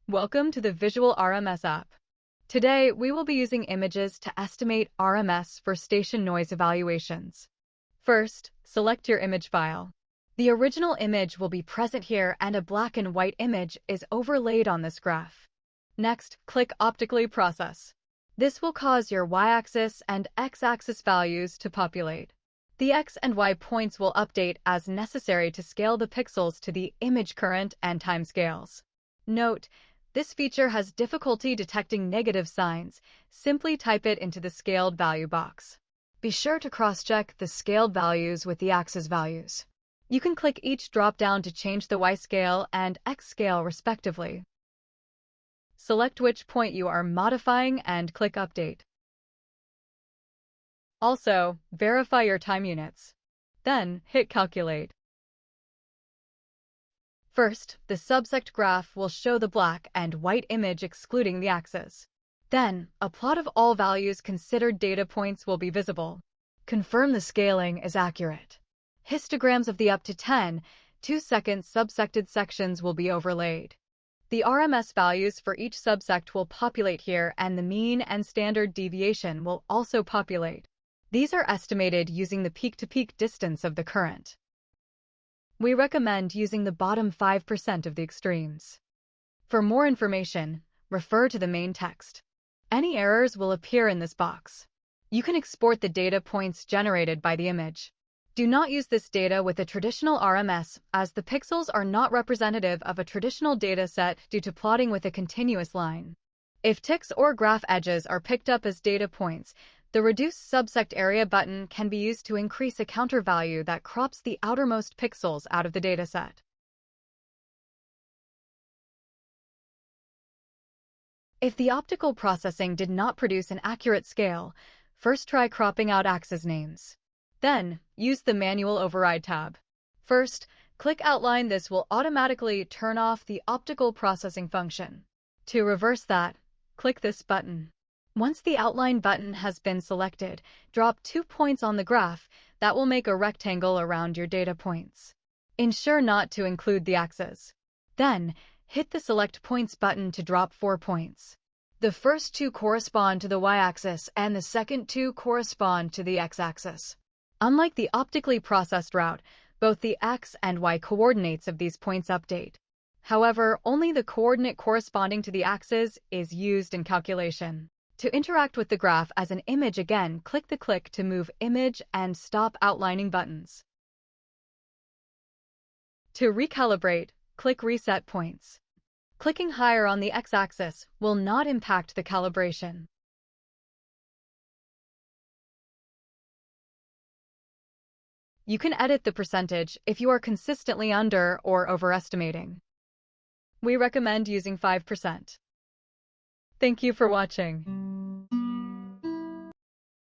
Welcome to the Visual RMS app. Today, we will be using images to estimate RMS for station noise evaluations. First, select your image file. The original image will be present here and a black and white image is overlaid on this graph. Next, click Optically Process. This will cause your y-axis and x-axis values to populate. The x and y points will update as necessary to scale the pixels to the image current and time scales. Note, this feature has difficulty detecting negative signs. Simply type it into the scaled value box. Be sure to cross-check the scaled values with the axis values. You can click each drop-down to change the y scale and x scale respectively. Select which point you are modifying and click Update. Also, verify your time units. Then, hit Calculate. First, the subsect graph will show the black and white image excluding the axis. Then, a plot of all values considered data points will be visible. Confirm the scaling is accurate. Histograms of the up to 10, 2-second subsected sections will be overlaid. The RMS values for each subsect will populate here and the mean and standard deviation will also populate. These are estimated using the peak-to-peak distance of the current. We recommend using the bottom 5% of the extremes. For more information, refer to the main text. Any errors will appear in this box. You can export the data points generated by the image. Do not use this data with a traditional RMS, as the pixels are not representative of a traditional data set due to plotting with a continuous line. If ticks or graph edges are picked up as data points, the Reduce Subsect Area button can be used to increase a counter value that crops the outermost pixels out of the dataset. If the optical processing did not produce an accurate scale, first try cropping out axis names. Then, use the Manual Override tab. First, click Outline. This will automatically turn off the optical processing function. To reverse that, click this button. Once the Outline button has been selected, drop 2 points on the graph that will make a rectangle around your data points. Ensure not to include the axis. Then, hit the Select Points button to drop 4 points. The first 2 correspond to the y-axis and the second 2 correspond to the x-axis. Unlike the optically processed route, both the x and y coordinates of these points update. However, only the coordinate corresponding to the axis is used in calculation. To interact with the graph as an image again, click the Click to Move Image and Stop Outlining buttons. To recalibrate, click Reset Points. Clicking higher on the x-axis will not impact the calibration. You can edit the percentage if you are consistently under or overestimating. We recommend using 5%. Thank you for watching.